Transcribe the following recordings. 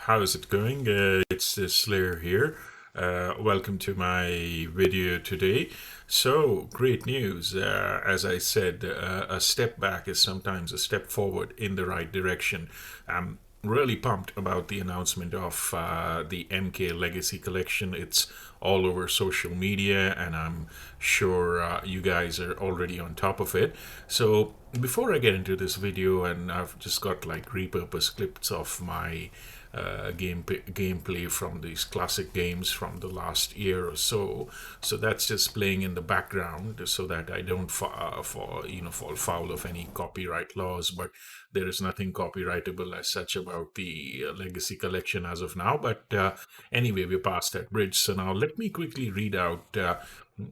How is it going? It's Slayer here. Welcome to my video today. So, great news. As I said, a step back is sometimes a step forward in the right direction. I'm really pumped about the announcement of the MK Legacy Collection. It's all over social media, and I'm sure you guys are already on top of it. So, before I get into this video, and I've just got like repurposed clips of my gameplay from these classic games from the last year or so. So that's just playing in the background so that I don't fall foul of any copyright laws. But there is nothing copyrightable as such about the Legacy Collection as of now. But anyway, we're past that bridge. So now let me quickly read out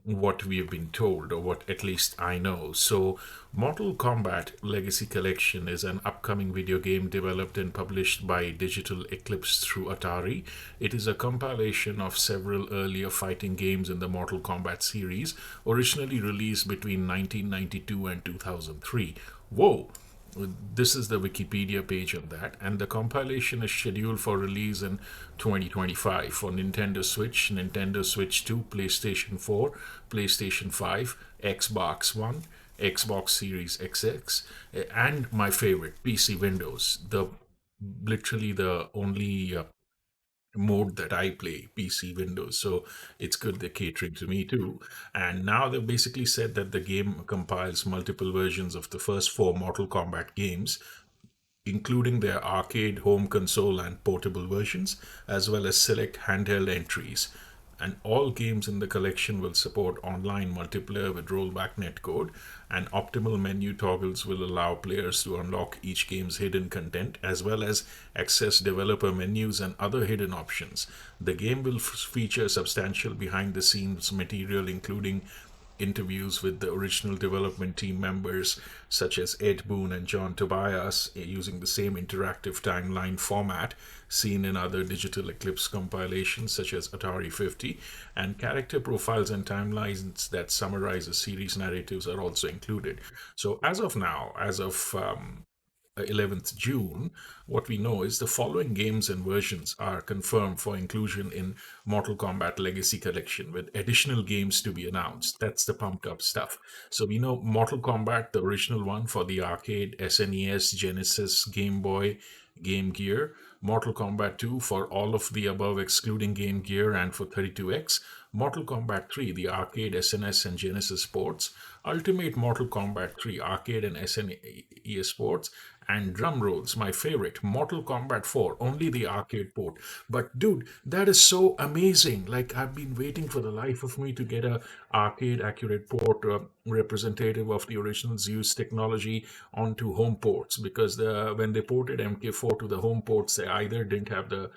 what we have been told, or what at least I know. So, Mortal Kombat Legacy Collection is an upcoming video game developed and published by Digital Eclipse through Atari. It is a compilation of several earlier fighting games in the Mortal Kombat series, originally released between 1992 and 2003. Whoa! This is the Wikipedia page on that, and the compilation is scheduled for release in 2025 for Nintendo Switch, Nintendo Switch 2, PlayStation 4, PlayStation 5, Xbox One, Xbox Series XX, and my favorite, PC Windows. The literally the only mode that I play, PC Windows. So it's good they're catering to me too. And now they've basically said that the game compiles multiple versions of the first four Mortal Kombat games, including their arcade, home console, and portable versions, as well as select handheld entries. And all games in the collection will support online multiplayer with rollback netcode, and optimal menu toggles will allow players to unlock each game's hidden content as well as access developer menus and other hidden options. The game will feature substantial behind the scenes material, including interviews with the original development team members such as Ed Boon and John Tobias, using the same interactive timeline format seen in other Digital Eclipse compilations such as Atari 50, and character profiles and timelines that summarize the series narratives are also included. So as of now, as of 11th June, what we know is the following games and versions are confirmed for inclusion in Mortal Kombat Legacy Collection, with additional games to be announced. That's the pumped up stuff. So we know Mortal Kombat, the original one for the arcade, SNES, Genesis, Game Boy, Game Gear. Mortal Kombat 2 for all of the above excluding Game Gear and for 32X. Mortal Kombat 3, the arcade, SNS, and Genesis ports. Ultimate Mortal Kombat 3 arcade and SNES ports. And drum rolls, my favorite, Mortal Kombat 4, only the arcade port. But dude, that is so amazing. Like, I've been waiting for the life of me to get a arcade accurate port representative of the original Zeus technology onto home ports, because when they ported MK4 to the home ports, they either didn't have the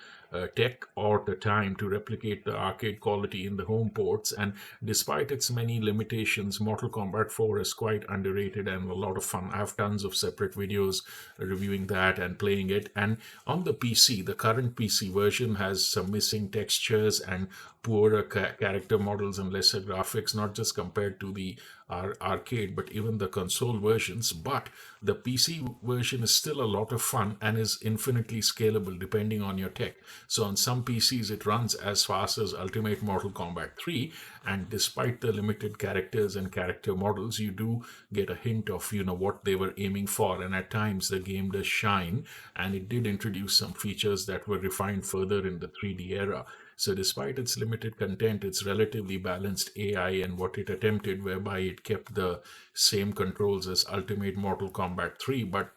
tech or the time to replicate the arcade quality in the home ports. And despite its many limitations, Mortal Kombat 4 is quite underrated and a lot of fun. I have tons of separate videos reviewing that and playing it. And on the PC, the current PC version has some missing textures and poorer character models and lesser graphics, not just compared to the arcade, but even the console versions. But the PC version is still a lot of fun and is infinitely scalable depending on your tech. So on some PCs, it runs as fast as Ultimate Mortal Kombat 3, and despite the limited characters and character models, you do get a hint of what they were aiming for. And at times, the game does shine, and it did introduce some features that were refined further in the 3D era. So, despite its limited content, its relatively balanced AI and what it attempted, whereby it kept the same controls as Ultimate Mortal Kombat 3, but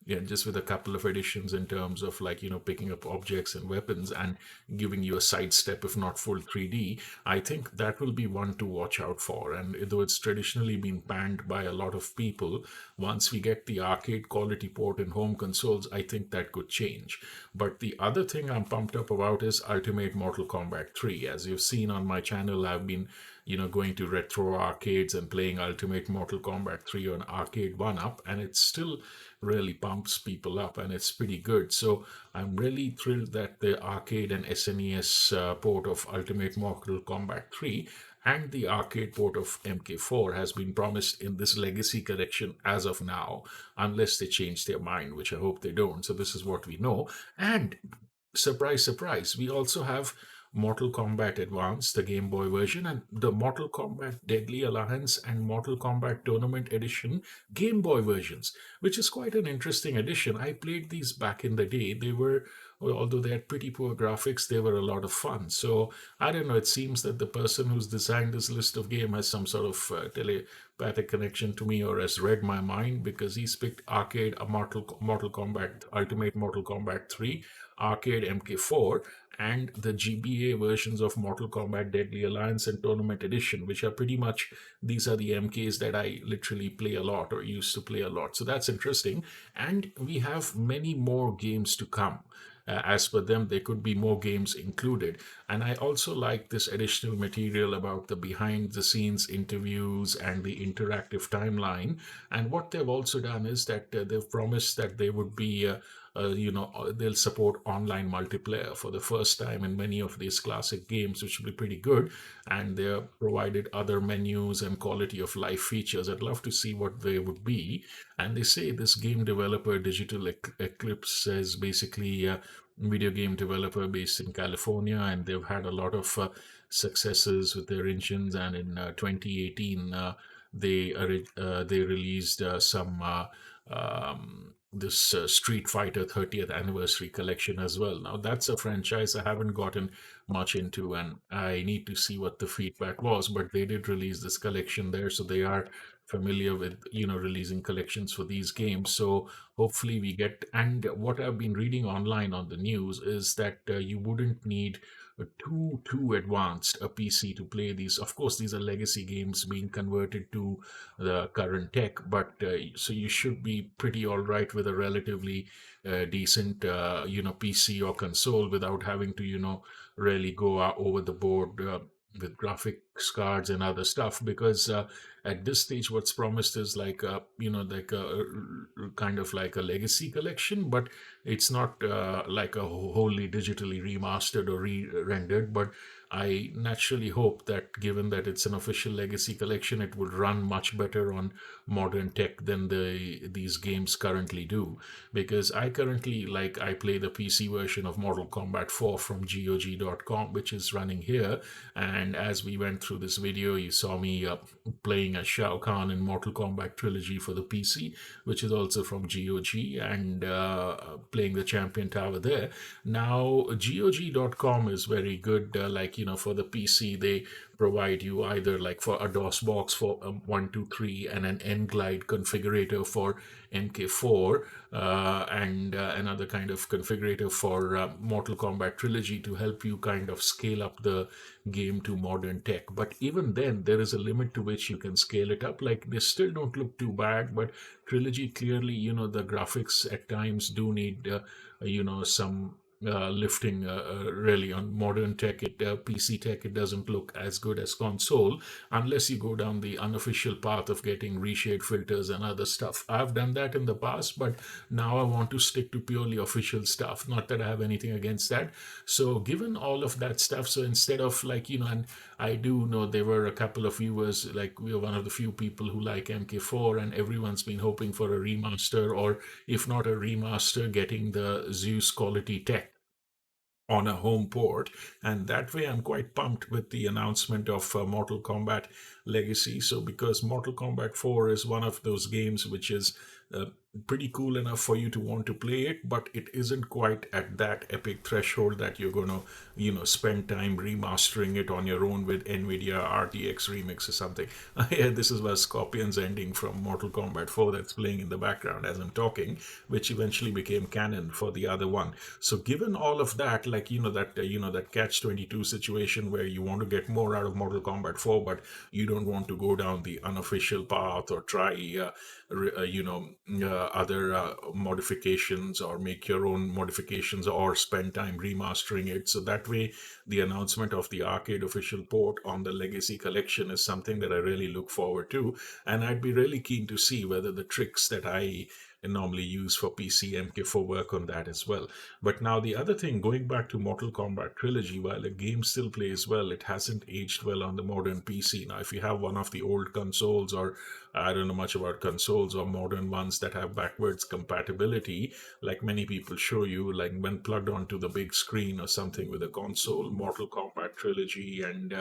yeah, just with a couple of additions in terms of, like, picking up objects and weapons and giving you a sidestep, if not full 3D. I think that will be one to watch out for. And though it's traditionally been banned by a lot of people, once we get the arcade quality port in home consoles, I think that could change. But the other thing I'm pumped up about is Ultimate Mortal Kombat 3. As you've seen on my channel, I've been going to retro arcades and playing Ultimate Mortal Kombat 3 on Arcade 1 Up, and it still really pumps people up, and it's pretty good. So I'm really thrilled that the arcade and SNES port of Ultimate Mortal Kombat 3 and the arcade port of MK4 has been promised in this Legacy Collection as of now, unless they change their mind, which I hope they don't. So this is what we know. And surprise, surprise, we also have Mortal Kombat Advance, the Game Boy version, and the Mortal Kombat Deadly Alliance and Mortal Kombat Tournament Edition Game Boy versions, which is quite an interesting addition. I played these back in the day. They were, well, although they had pretty poor graphics, they were a lot of fun. So I don't know. It seems that the person who's designed this list of game has some sort of telepathic connection to me, or has read my mind, because he's picked arcade, Mortal Kombat Ultimate Mortal Kombat 3, arcade MK4, and the GBA versions of Mortal Kombat Deadly Alliance and Tournament Edition, which are pretty much, these are the MKs that I literally play a lot or used to play a lot. So that's interesting. And we have many more games to come. As per them, there could be more games included. And I also like this additional material about the behind the scenes interviews and the interactive timeline. And what they've also done is that they've promised that they would be they'll support online multiplayer for the first time in many of these classic games, which will be pretty good. And they're provided other menus and quality of life features. I'd love to see what they would be. And they say this game developer, Digital Eclipse, is basically a video game developer based in California, and they've had a lot of successes with their engines. And in 2018, they released some this Street Fighter 30th anniversary collection as well. Now that's a franchise I haven't gotten much into, and I need to see what the feedback was. But they did release this collection there, so they are familiar with releasing collections for these games. So hopefully we get. And what I've been reading online on the news is that you wouldn't need too advanced a PC to play these. Of course, these are legacy games being converted to the current tech, but so you should be pretty all right with a relatively decent PC or console without having to really go over the board with graphics cards and other stuff. Because at this stage what's promised is like like a kind of like a legacy collection, but it's not like a wholly digitally remastered or re-rendered. But I naturally hope that, given that it's an official legacy collection, it would run much better on modern tech than these games currently do. Because I play the PC version of Mortal Kombat 4 from GOG.com, which is running here. And as we went through this video, you saw me playing as Shao Kahn in Mortal Kombat Trilogy for the PC, which is also from GOG, and playing the Champion Tower there. Now, GOG.com is very good. For the PC, they provide you either like for a DOS box for 123 and an N-Glide configurator for MK4, and another kind of configurator for Mortal Kombat Trilogy to help you kind of scale up the game to modern tech. But even then, there is a limit to which you can scale it up. Like, they still don't look too bad, but Trilogy, clearly, the graphics at times do need, some lifting. Really, on modern tech, PC tech, it doesn't look as good as console, unless you go down the unofficial path of getting reshade filters and other stuff. I've done that in the past, but now I want to stick to purely official stuff. Not that I have anything against that. So given all of that stuff, so instead of and I do know there were a couple of viewers, like we are one of the few people who like MK4, and everyone's been hoping for a remaster, or if not a remaster, getting the Zeus quality tech on a home port. And that way I'm quite pumped with the announcement of Mortal Kombat Legacy. So because Mortal Kombat 4 is one of those games which is uh, pretty cool enough for you to want to play it, but it isn't quite at that epic threshold that you're going to spend time remastering it on your own with Nvidia RTX remix or something. Yeah, this is where Scorpion's ending from Mortal Kombat 4 that's playing in the background as I'm talking, which eventually became canon for the other one. So given all of that, like that catch 22 situation where you want to get more out of Mortal Kombat 4, but you don't want to go down the unofficial path or try other modifications, or make your own modifications, or spend time remastering it. So that way, the announcement of the arcade official port on the Legacy Collection is something that I really look forward to. And I'd be really keen to see whether the tricks that I normally use for PC. MK4 work on that as well. But now the other thing, going back to Mortal Kombat Trilogy, while the game still plays well, it hasn't aged well on the modern PC. Now, if you have one of the old consoles, or I don't know much about consoles or modern ones that have backwards compatibility, like many people show you, like when plugged onto the big screen or something with a console, Mortal Kombat Trilogy and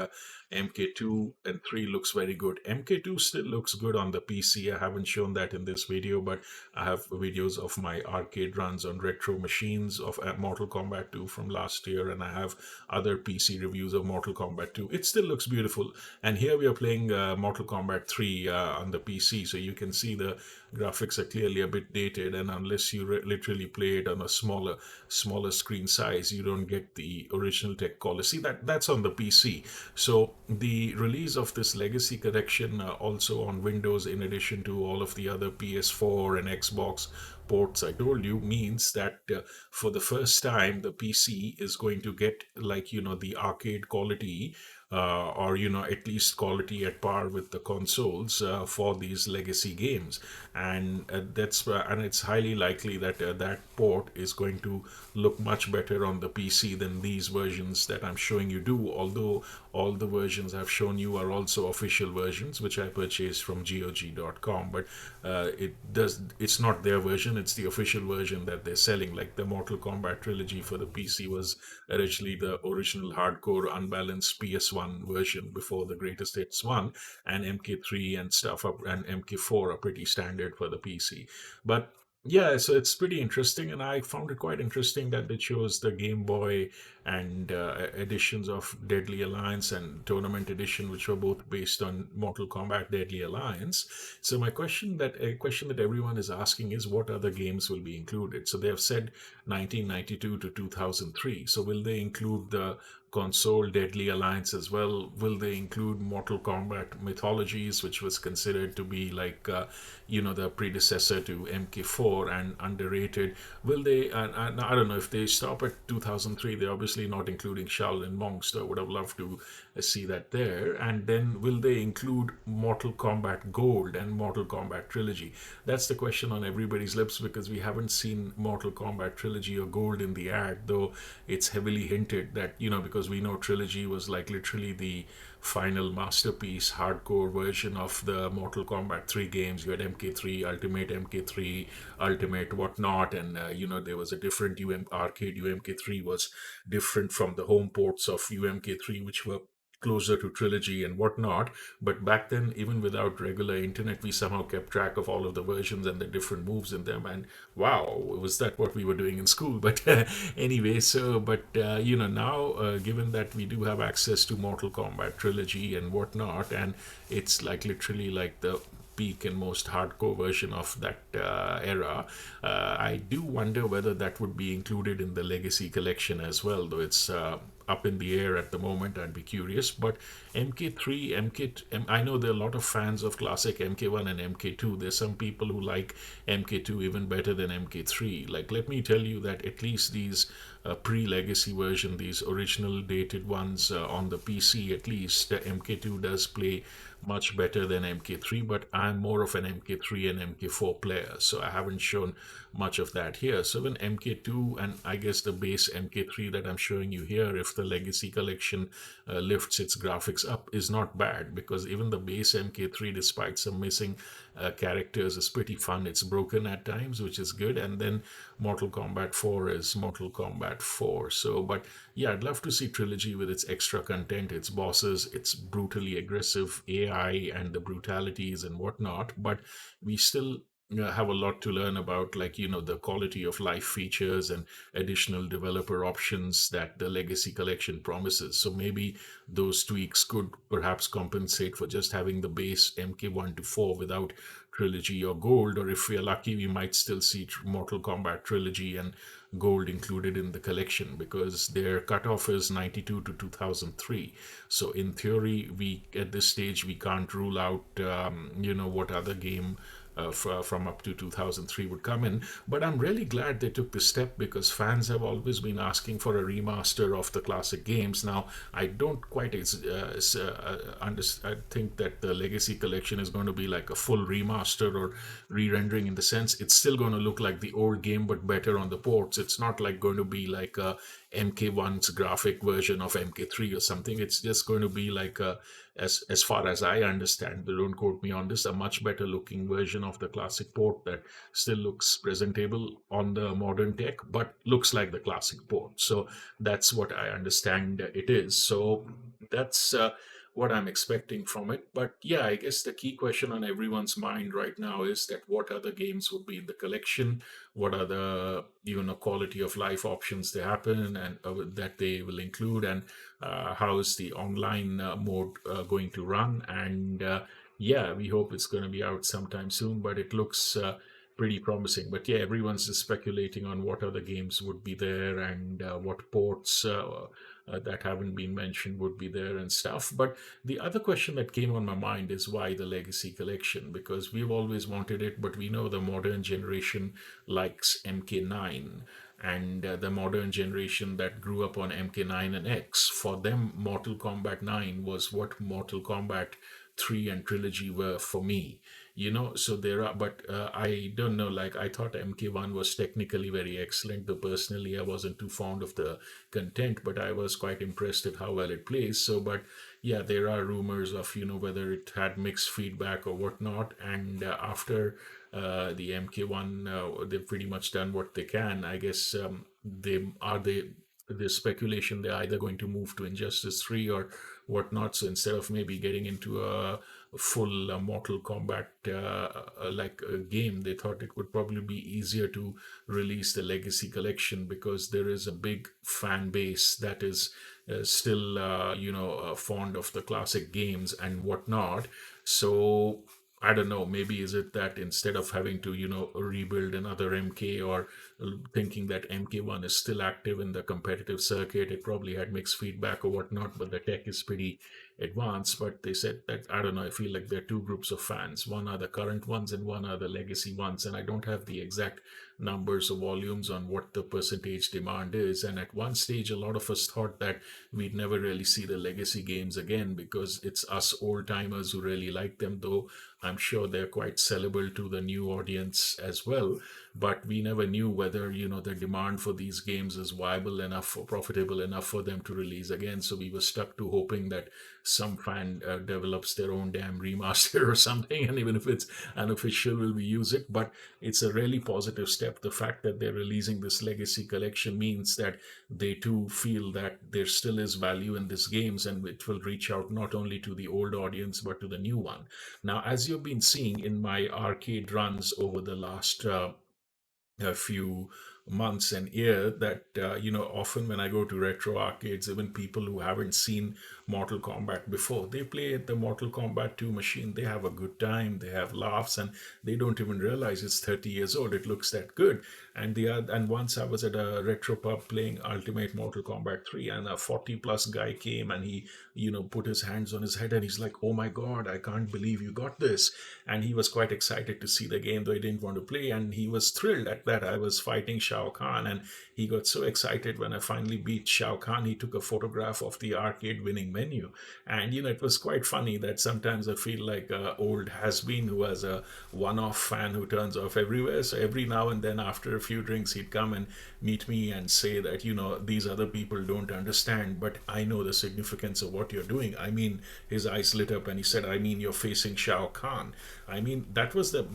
MK2 and 3 looks very good. MK2 still looks good on the PC. I haven't shown that in this video, but I have videos of my arcade runs on retro machines of Mortal Kombat 2 from last year, and I have other PC reviews of Mortal Kombat 2. It still looks beautiful. And here we are playing Mortal Kombat 3 on the PC, so you can see the graphics are clearly a bit dated, and unless you literally play it on a smaller screen size, you don't get the original tech quality. See, that's on the PC. So the release of this Legacy Collection also on Windows, in addition to all of the other PS4 and Xbox ports I told you, means that for the first time the PC is going to get, like, the arcade quality, or at least quality at par with the consoles for these legacy games. And it's highly likely that that port is going to look much better on the PC than these versions that I'm showing you do, although all the versions I've shown you are also official versions which I purchased from GOG.com. But it's not their version, it's the official version that they're selling. Like the Mortal Kombat Trilogy for the PC was originally the original hardcore unbalanced PS1 version before the Greatest Hits 1, and MK3 and stuff up and MK4 are pretty standard for the PC. But yeah, so it's pretty interesting, and I found it quite interesting that they chose the Game Boy and editions of Deadly Alliance and Tournament Edition, which were both based on Mortal Kombat Deadly Alliance. So my question that everyone is asking is, what other games will be included? So they have said 1992 to 2003. So will they include the console Deadly Alliance as well? Will they include Mortal Kombat Mythologies, which was considered to be like, the predecessor to MK4 and underrated? Will they, and I don't know, if they stop at 2003, they're obviously not including Shaolin Monks, so I would have loved to see that there. And then will they include Mortal Kombat Gold and Mortal Kombat Trilogy? That's the question on everybody's lips, because we haven't seen Mortal Kombat Trilogy or Gold in the ad, though it's heavily hinted that, because we know Trilogy was like literally the final masterpiece hardcore version of the Mortal Kombat 3 games. You had MK3, Ultimate MK3, Ultimate whatnot, and there was a different arcade UMK3 was different from the home ports of UMK3, which were closer to Trilogy and whatnot. But back then, even without regular internet, we somehow kept track of all of the versions and the different moves in them. And wow, was that what we were doing in school? But anyway, so, but now, given that we do have access to Mortal Kombat Trilogy and whatnot, and it's like literally like the peak and most hardcore version of that era. I do wonder whether that would be included in the Legacy Collection as well, though it's up in the air at the moment. I'd be curious. But MK3, I know there are a lot of fans of classic MK1 and MK2. There's some people who like MK2 even better than MK3. Like, let me tell you that at least these pre-legacy version, these original dated ones on the PC, at least MK2 does play much better than MK3, but I'm more of an MK3 and MK4 player, so I haven't shown much of that here. So when MK2 and I guess the base MK3 that I'm showing you here, if the Legacy Collection lifts its graphics up, is not bad, because even the base MK3, despite some missing characters, is pretty fun. It's broken at times, which is good. And then Mortal Kombat 4 is Mortal Kombat 4. So, but yeah, I'd love to see Trilogy with its extra content, its bosses, its brutally aggressive AI and the brutalities and whatnot. But we still have a lot to learn about, like, the quality of life features and additional developer options that the Legacy Collection promises. So maybe those tweaks could perhaps compensate for just having the base MK1 to 4 without Trilogy or Gold. Or if we are lucky, we might still see Mortal Kombat Trilogy and Gold included in the collection, because their cutoff is 92 to 2003. So in theory, we at this stage we can't rule out what other game from up to 2003 would come in. But I'm really glad they took this step because fans have always been asking for a remaster of the classic games. Now, I don't quite I think that the Legacy Collection is going to be like a full remaster or re-rendering, in the sense it's still going to look like the old game but better on the ports. It's not like going to be like a MK1's graphic version of MK3 or something. It's just going to be like a, as far as I understand, don't quote me on this, a much better looking version of the classic port that still looks presentable on the modern tech, but looks like the classic port. So that's what I understand it is. So that's what I'm expecting from it. But yeah, I guess the key question on everyone's mind right now is that what other games would be in the collection? What are the quality of life options they happen and that they will include, and how is the online mode going to run? And yeah, we hope it's going to be out sometime soon, but it looks pretty promising. But yeah, everyone's just speculating on what other games would be there and what ports that haven't been mentioned would be there and stuff. But the other question that came on my mind is why the Legacy Collection? Because we've always wanted it, but we know the modern generation likes MK9. And the modern generation that grew up on MK9 and X, for them, Mortal Kombat 9 was what Mortal Kombat 3 and Trilogy were for me. So there are, but I don't know, like I thought MK1 was technically very excellent, though personally I wasn't too fond of the content, but I was quite impressed at how well it plays. So, but yeah, there are rumors of, whether it had mixed feedback or whatnot. And after the MK1, they've pretty much done what they can. I guess there's speculation they're either going to move to Injustice 3 or whatnot. So instead of maybe getting into a full Mortal Kombat like a game, they thought it would probably be easier to release the Legacy Collection because there is a big fan base that is still, fond of the classic games and whatnot. So I don't know, maybe is it that instead of having to, rebuild another MK, or thinking that MK1 is still active in the competitive circuit, it probably had mixed feedback or whatnot, but the tech is pretty advanced. But they said that, I don't know, I feel like there are two groups of fans. One are the current ones and one are the legacy ones. And I don't have the exact numbers or volumes on what the percentage demand is. And at one stage, a lot of us thought that we'd never really see the legacy games again because it's us old timers who really like them, though I'm sure they're quite sellable to the new audience as well. But we never knew whether, the demand for these games is viable enough or profitable enough for them to release again. So we were stuck to hoping that some fan develops their own damn remaster or something. And even if it's unofficial, will we use it? But it's a really positive step. The fact that they're releasing this Legacy Collection means that they too feel that there still is value in these games, and it will reach out not only to the old audience but to the new one. Now, as you've been seeing in my arcade runs over the last a few months and year, that often when I go to retro arcades, even people who haven't seen Mortal Kombat before, they play at the Mortal Kombat 2 machine. They have a good time, they have laughs, and they don't even realize it's 30 years old. It looks that good. And once I was at a retro pub playing Ultimate Mortal Kombat 3, and a 40 plus guy came and he put his hands on his head and he's like, oh my god, I can't believe you got this. And he was quite excited to see the game, though he didn't want to play. And he was thrilled at that I was fighting Shao Kahn. And he got so excited when I finally beat Shao Kahn. He took a photograph of the arcade winning menu. And, it was quite funny that sometimes I feel like a old has-been who has a one-off fan who turns off everywhere. So every now and then, after a few drinks, he'd come and meet me and say that, these other people don't understand, but I know the significance of what you're doing. I mean, his eyes lit up and he said, I mean, you're facing Shao Kahn. I mean, that was the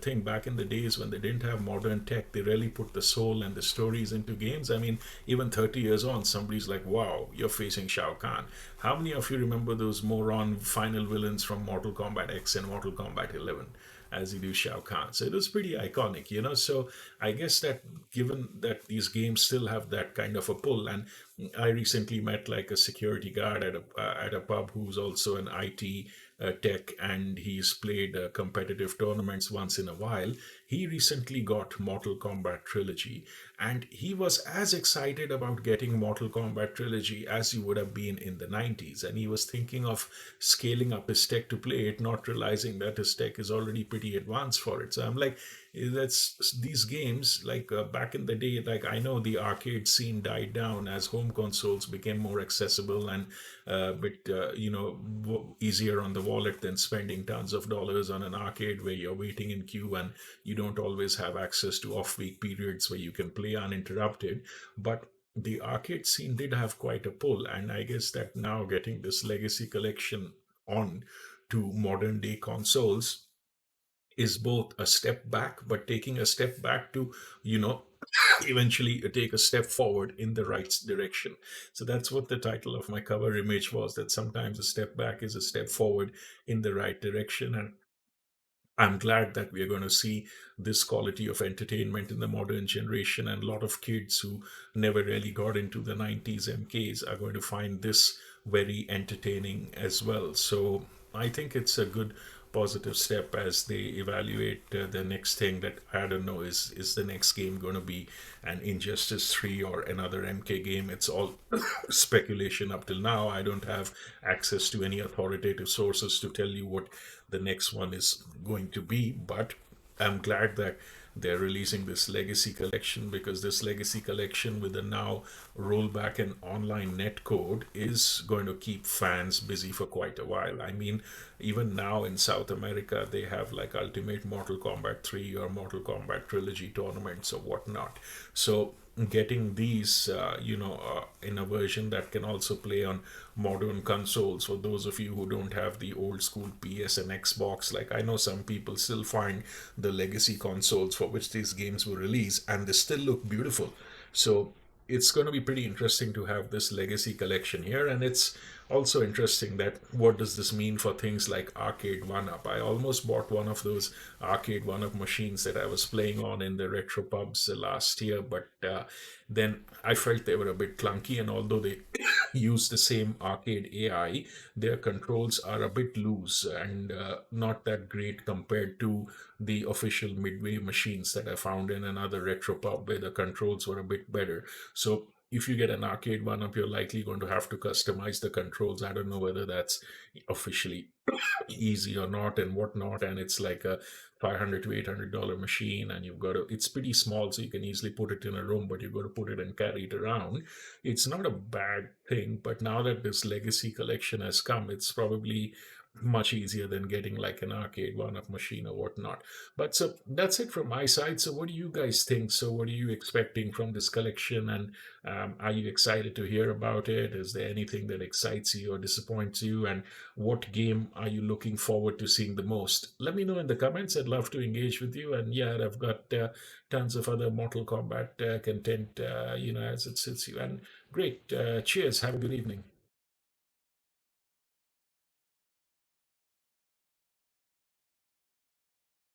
thing back in the days when they didn't have modern tech. They really put the soul and the stories into games. I mean, even 30 years on, somebody's like, wow, you're facing Shao Kahn. How many of you remember those moron final villains from Mortal Kombat X and Mortal Kombat 11? As he do Shao Kahn. So it was pretty iconic. So I guess that given that these games still have that kind of a pull, and I recently met like a security guard at a pub who's also an IT tech, and he's played competitive tournaments once in a while. He recently got Mortal Kombat Trilogy, and he was as excited about getting Mortal Kombat Trilogy as he would have been in the 90s. And he was thinking of scaling up his tech to play it, not realizing that his tech is already pretty advanced for it. So I'm like, that's these games like back in the day. Like, I know the arcade scene died down as home consoles became more accessible and a bit easier on the wallet than spending tons of dollars on an arcade where you're waiting in queue and you don't always have access to off-week periods where you can play uninterrupted. But the arcade scene did have quite a pull, and I guess that now getting this legacy collection on to modern day consoles is both a step back, but taking a step back to, you know, eventually take a step forward in the right direction. So that's what the title of my cover image was, that sometimes a step back is a step forward in the right direction. And I'm glad that we are going to see this quality of entertainment in the modern generation, and a lot of kids who never really got into the 90s MKs are going to find this very entertaining as well. So I think it's a good positive step as they evaluate the next thing. That I don't know, is the next game going to be an Injustice 3 or another MK game? It's all speculation up till now. I don't have access to any authoritative sources to tell you what the next one is going to be, but I'm glad that they're releasing this legacy collection, because this legacy collection with the now rollback and online netcode is going to keep fans busy for quite a while. I mean, even now in South America, they have like Ultimate Mortal Kombat 3 or Mortal Kombat Trilogy tournaments or whatnot. So getting these, in a version that can also play on modern consoles. For those of you who don't have the old school PS and Xbox, like I know some people still find the legacy consoles for which these games were released, and they still look beautiful. So it's going to be pretty interesting to have this legacy collection here. And it's also interesting that what does this mean for things like arcade one up. I almost bought one of those arcade one up machines that I was playing on in the retro pubs last year, but then I felt they were a bit clunky, and although they use the same arcade AI, their controls are a bit loose and not that great compared to the official Midway machines that I found in another retro pub where the controls were a bit better. So if you get an arcade one up, you're likely going to have to customize the controls. I don't know whether that's officially easy or not and whatnot. And it's like a $500 to $800 machine, and you've got to, it's pretty small, so you can easily put it in a room, but you've got to put it and carry it around. It's not a bad thing, but now that this legacy collection has come, it's probably much easier than getting like an arcade one up machine or whatnot. But so that's it from my side. So what do you guys think? So what are you expecting from this collection, and are you excited to hear about it? Is there anything that excites you or disappoints you, and what game are you looking forward to seeing the most? Let me know in the comments. I'd love to engage with you. And yeah, I've got tons of other Mortal Kombat content, as it suits you. And great. Cheers. Have a good evening.